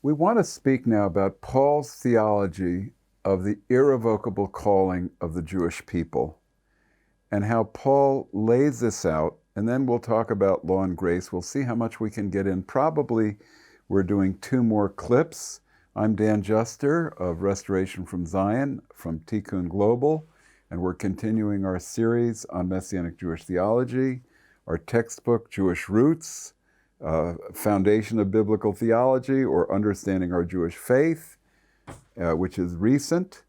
We want to speak now about Paul's theology of the irrevocable calling of the Jewish people and how Paul lays this out, and then we'll talk about law and grace. We'll see how much we can get in. Probably we're doing 2 more clips. I'm Dan Juster of Restoration from Zion from Tikkun Global, and we're continuing our series on Messianic Jewish theology, our textbook, Jewish Roots, Foundation of Biblical Theology, or Understanding Our Jewish Faith, which is recent,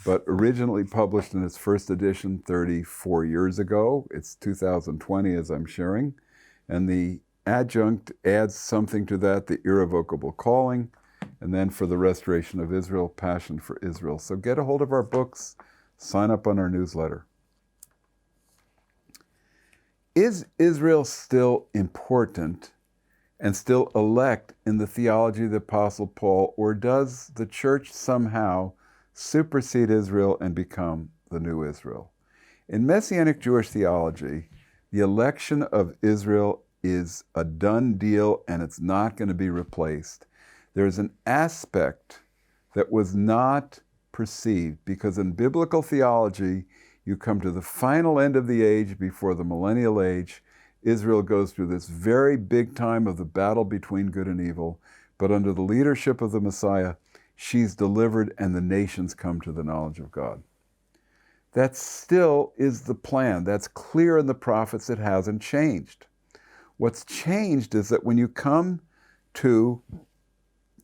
but originally published in its first edition 34 years ago. It's 2020 as I'm sharing. And the adjunct adds something to that, the Irrevocable Calling, and then for the Restoration of Israel, Passion for Israel. So get a hold of our books, sign up on our newsletter. Is Israel still important and still elect in the theology of the Apostle Paul, or does the church somehow supersede Israel and become the new Israel? In Messianic Jewish theology, the election of Israel is a done deal and it's not going to be replaced. There's an aspect that was not perceived because in biblical theology, you come to the final end of the age before the millennial age. Israel goes through this very big time of the battle between good and evil, but under the leadership of the Messiah, she's delivered and the nations come to the knowledge of God. That still is the plan. That's clear in the prophets. It hasn't changed. What's changed is that when you come to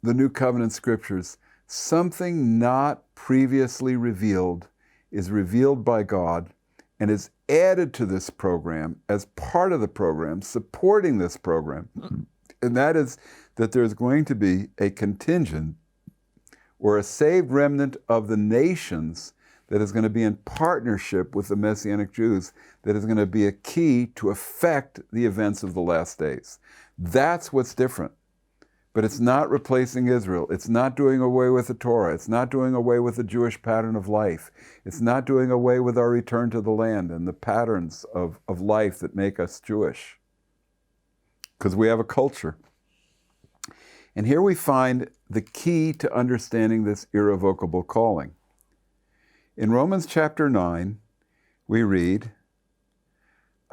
the New Covenant Scriptures, something not previously revealed is revealed by God and is added to this program as part of the program, supporting this program. And that is that there's going to be a contingent or a saved remnant of the nations that is going to be in partnership with the Messianic Jews, that is going to be a key to affect the events of the last days. That's what's different. But it's not replacing Israel. It's not doing away with the Torah. It's not doing away with the Jewish pattern of life. It's not doing away with our return to the land and the patterns of life that make us Jewish. Because we have a culture. And here we find the key to understanding this irrevocable calling. In Romans chapter 9, we read,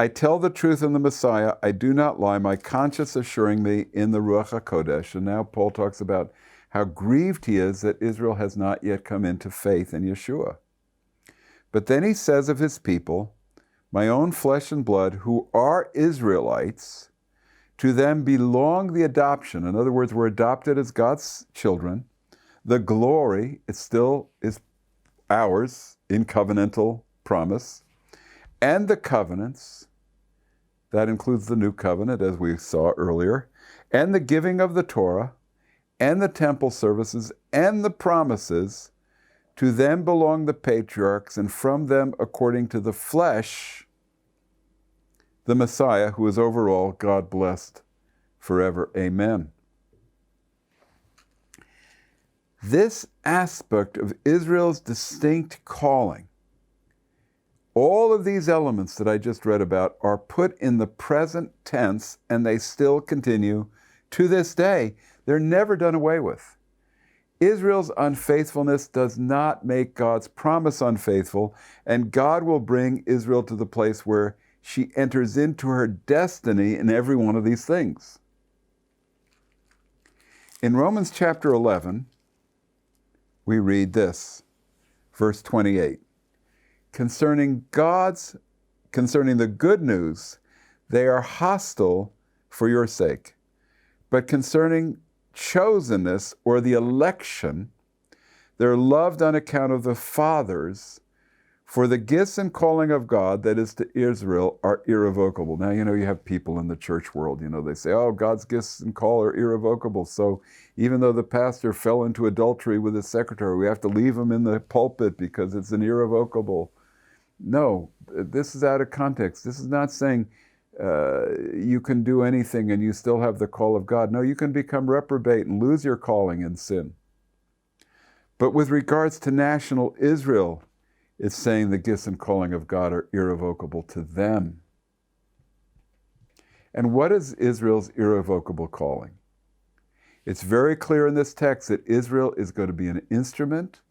I tell the truth in the Messiah, I do not lie, my conscience assuring me in the Ruach HaKodesh. And now Paul talks about how grieved he is that Israel has not yet come into faith in Yeshua. But then he says of his people, my own flesh and blood, who are Israelites, to them belong the adoption. In other words, we're adopted as God's children. The glory, it still is ours in covenantal promise. And the covenants, that includes the new covenant, as we saw earlier, and the giving of the Torah, and the temple services, and the promises. To them belong the patriarchs, and from them, according to the flesh, the Messiah, who is over all, God blessed forever. Amen. This aspect of Israel's distinct calling, all of these elements that I just read about are put in the present tense, and they still continue to this day. They're never done away with. Israel's unfaithfulness does not make God's promise unfaithful, and God will bring Israel to the place where she enters into her destiny in every one of these things. In Romans chapter 11, we read this, verse 28. Concerning the good news, they are hostile for your sake. But concerning chosenness or the election, they're loved on account of the fathers, for the gifts and calling of God, that is to Israel, are irrevocable. Now, you have people in the church world, they say, oh, God's gifts and call are irrevocable. So even though the pastor fell into adultery with his secretary, we have to leave him in the pulpit because it's an irrevocable. No, this is out of context. This is not saying you can do anything and you still have the call of God. No, you can become reprobate and lose your calling in sin. But with regards to national Israel, it's saying the gifts and calling of God are irrevocable to them. And what is Israel's irrevocable calling? It's very clear in this text that Israel is going to be an instrument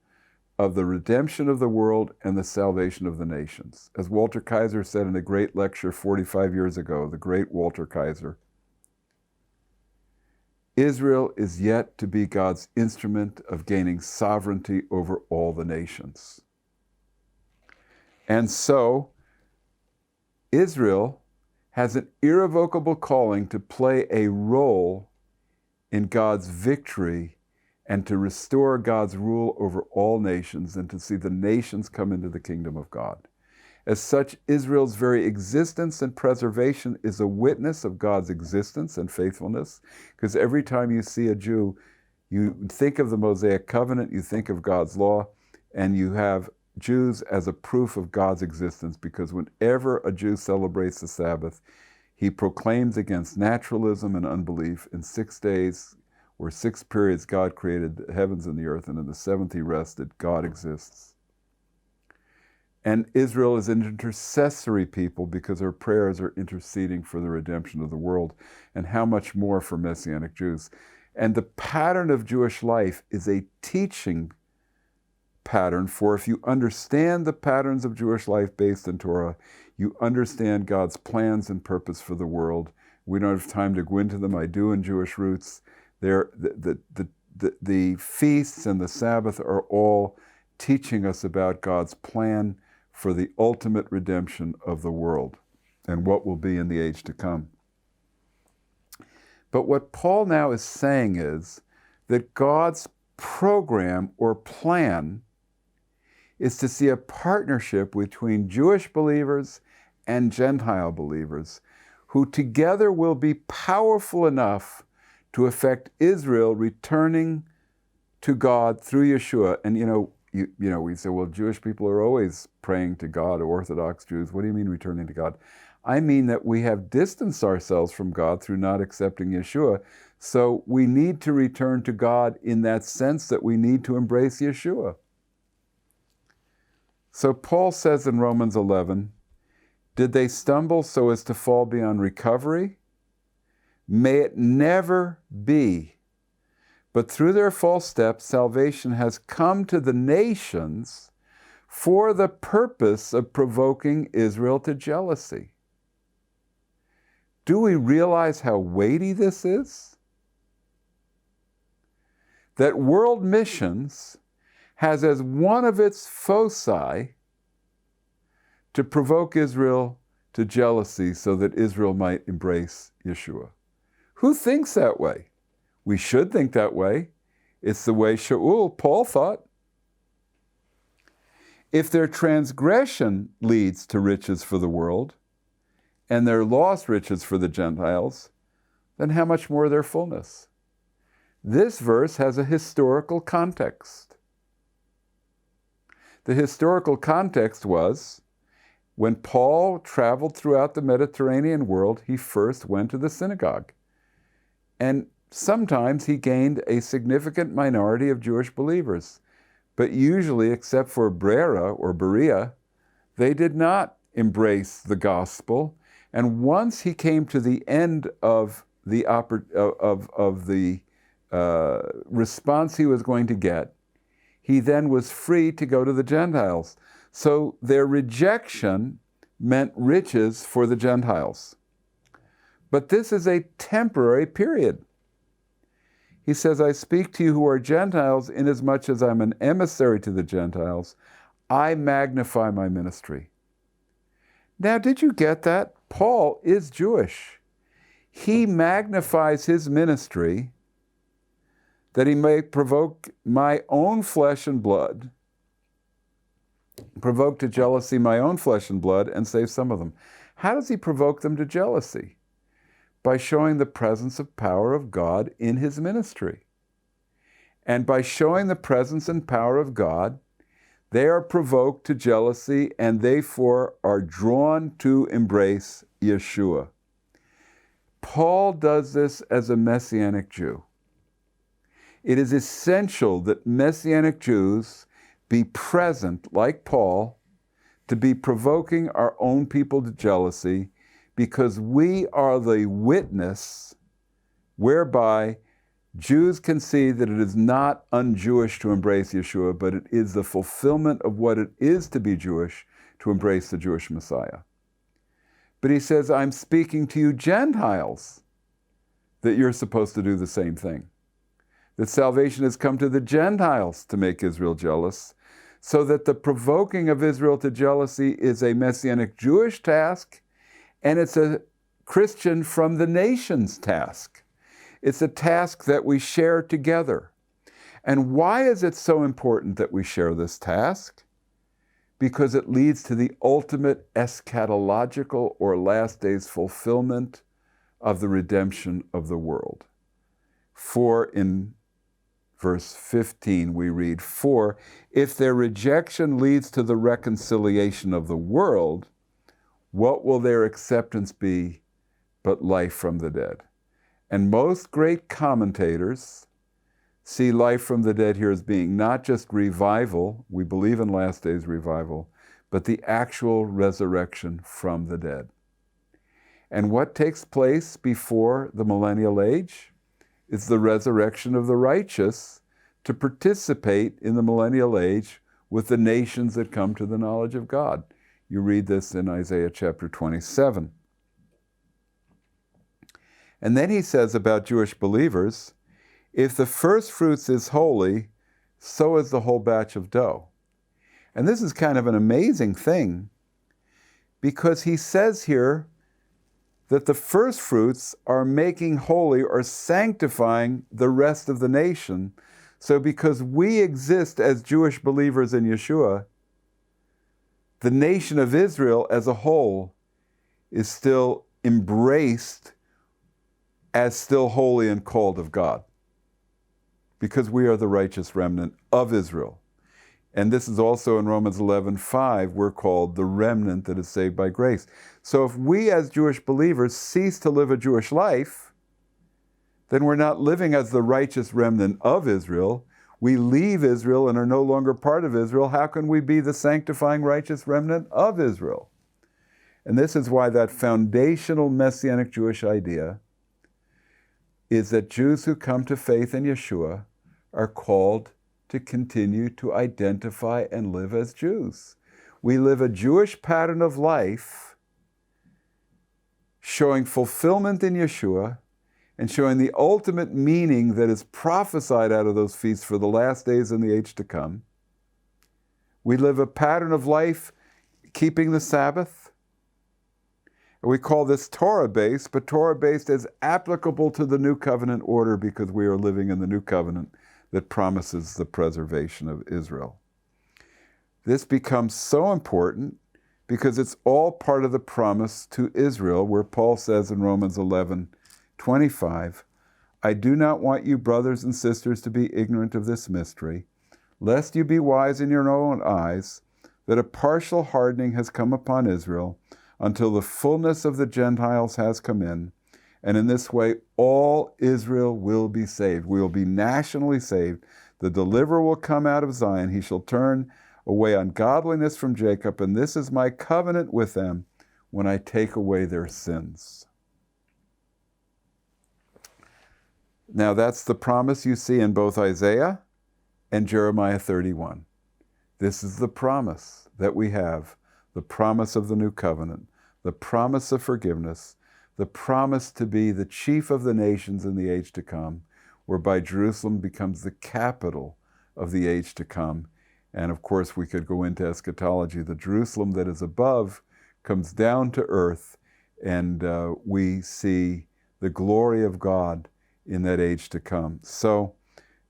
of the redemption of the world and the salvation of the nations. As Walter Kaiser said in a great lecture 45 years ago, the great Walter Kaiser, Israel is yet to be God's instrument of gaining sovereignty over all the nations. And so, Israel has an irrevocable calling to play a role in God's victory and to restore God's rule over all nations and to see the nations come into the kingdom of God. As such, Israel's very existence and preservation is a witness of God's existence and faithfulness, because every time you see a Jew, you think of the Mosaic covenant, you think of God's law, and you have Jews as a proof of God's existence, because whenever a Jew celebrates the Sabbath, he proclaims against naturalism and unbelief. In 6 days, or 6 periods, God created the heavens and the earth, and in the seventh he rested. God exists. And Israel is an intercessory people because her prayers are interceding for the redemption of the world, and how much more for Messianic Jews. And the pattern of Jewish life is a teaching pattern, for if you understand the patterns of Jewish life based in Torah, you understand God's plans and purpose for the world. We don't have time to go into them. I do in Jewish Roots. The feasts and the Sabbath are all teaching us about God's plan for the ultimate redemption of the world and what will be in the age to come. But what Paul now is saying is that God's program or plan is to see a partnership between Jewish believers and Gentile believers who together will be powerful enough to affect Israel returning to God through Yeshua. And we say, well, Jewish people are always praying to God, Orthodox Jews. What do you mean returning to God? I mean that we have distanced ourselves from God through not accepting Yeshua. So we need to return to God in that sense that we need to embrace Yeshua. So Paul says in Romans 11, did they stumble so as to fall beyond recovery? May it never be. But through their false steps, salvation has come to the nations for the purpose of provoking Israel to jealousy. Do we realize how weighty this is? That world missions has as one of its foci to provoke Israel to jealousy so that Israel might embrace Yeshua. Who thinks that way? We should think that way. It's the way Shaul, Paul, thought. If their transgression leads to riches for the world, and their lost riches for the Gentiles, then how much more their fullness? This verse has a historical context. The historical context was when Paul traveled throughout the Mediterranean world, he first went to the synagogue. And sometimes he gained a significant minority of Jewish believers, but usually, except for Brera or Berea, they did not embrace the gospel. And once he came to the end of the response he was going to get, he then was free to go to the Gentiles. So their rejection meant riches for the Gentiles. But this is a temporary period. He says, I speak to you who are Gentiles, inasmuch as I'm an emissary to the Gentiles, I magnify my ministry. Now, did you get that? Paul is Jewish. He magnifies his ministry that he may provoke my own flesh and blood, provoke to jealousy my own flesh and blood, and save some of them. How does he provoke them to jealousy? By showing the presence of power of God in his ministry. And by showing the presence and power of God, they are provoked to jealousy and therefore are drawn to embrace Yeshua. Paul does this as a Messianic Jew. It is essential that Messianic Jews be present, like Paul, to be provoking our own people to jealousy, because we are the witness whereby Jews can see that it is not un-Jewish to embrace Yeshua, but it is the fulfillment of what it is to be Jewish to embrace the Jewish Messiah. But he says, I'm speaking to you Gentiles, that you're supposed to do the same thing. That salvation has come to the Gentiles to make Israel jealous, so that the provoking of Israel to jealousy is a Messianic Jewish task, and it's a Christian from the nations task. It's a task that we share together. And why is it so important that we share this task? Because it leads to the ultimate eschatological or last days fulfillment of the redemption of the world. For in verse 15 we read, for if their rejection leads to the reconciliation of the world, what will their acceptance be but life from the dead? And most great commentators see life from the dead here as being not just revival, we believe in last days revival, but the actual resurrection from the dead. And what takes place before the millennial age is the resurrection of the righteous to participate in the millennial age with the nations that come to the knowledge of God. You read this in Isaiah chapter 27. And then he says about Jewish believers, if the first fruits is holy, so is the whole batch of dough. And this is kind of an amazing thing, because he says here that the first fruits are making holy or sanctifying the rest of the nation. So because we exist as Jewish believers in Yeshua, the nation of Israel as a whole is still embraced as still holy and called of God, because we are the righteous remnant of Israel. And this is also in Romans 11:5, we're called the remnant that is saved by grace. So if we as Jewish believers cease to live a Jewish life, then we're not living as the righteous remnant of Israel. We leave Israel and are no longer part of Israel. How can we be the sanctifying righteous remnant of Israel? And this is why that foundational Messianic Jewish idea is that Jews who come to faith in Yeshua are called to continue to identify and live as Jews. We live a Jewish pattern of life showing fulfillment in Yeshua and showing the ultimate meaning that is prophesied out of those feasts for the last days and the age to come. We live a pattern of life keeping the Sabbath. We call this Torah-based, but Torah-based is applicable to the New Covenant order because we are living in the New Covenant that promises the preservation of Israel. This becomes so important because it's all part of the promise to Israel, where Paul says in Romans 11:25, I do not want you, brothers and sisters, to be ignorant of this mystery, lest you be wise in your own eyes, that a partial hardening has come upon Israel, until the fullness of the Gentiles has come in, and in this way all Israel will be saved. We will be nationally saved. The deliverer will come out of Zion. He shall turn away ungodliness from Jacob, and this is my covenant with them when I take away their sins. Now that's the promise you see in both Isaiah and Jeremiah 31. This is the promise that we have, the promise of the new covenant, the promise of forgiveness, the promise to be the chief of the nations in the age to come, whereby Jerusalem becomes the capital of the age to come. And of course, we could go into eschatology. The Jerusalem that is above comes down to earth, and we see the glory of God in that age to come. So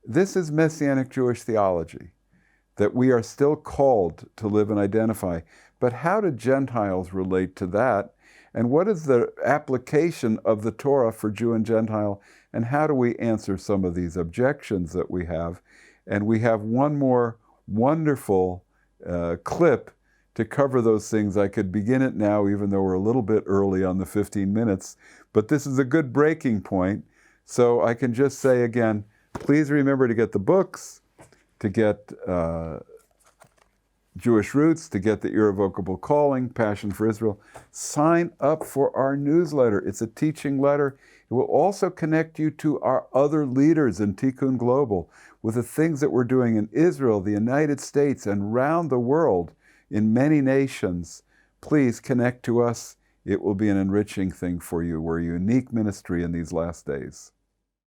this is Messianic Jewish theology, that we are still called to live and identify. But how do Gentiles relate to that? And what is the application of the Torah for Jew and Gentile? And how do we answer some of these objections that we have? And we have one more wonderful clip to cover those things. I could begin it now, even though we're a little bit early on the 15 minutes. But this is a good breaking point. So I can just say again, please remember to get the books, to get Jewish roots, to get the Irrevocable Calling, Passion for Israel, sign up for our newsletter. It's a teaching letter. It will also connect you to our other leaders in Tikkun Global with the things that we're doing in Israel, the United States, and around the world in many nations. Please connect to us. It will be an enriching thing for you. We're a unique ministry in these last days.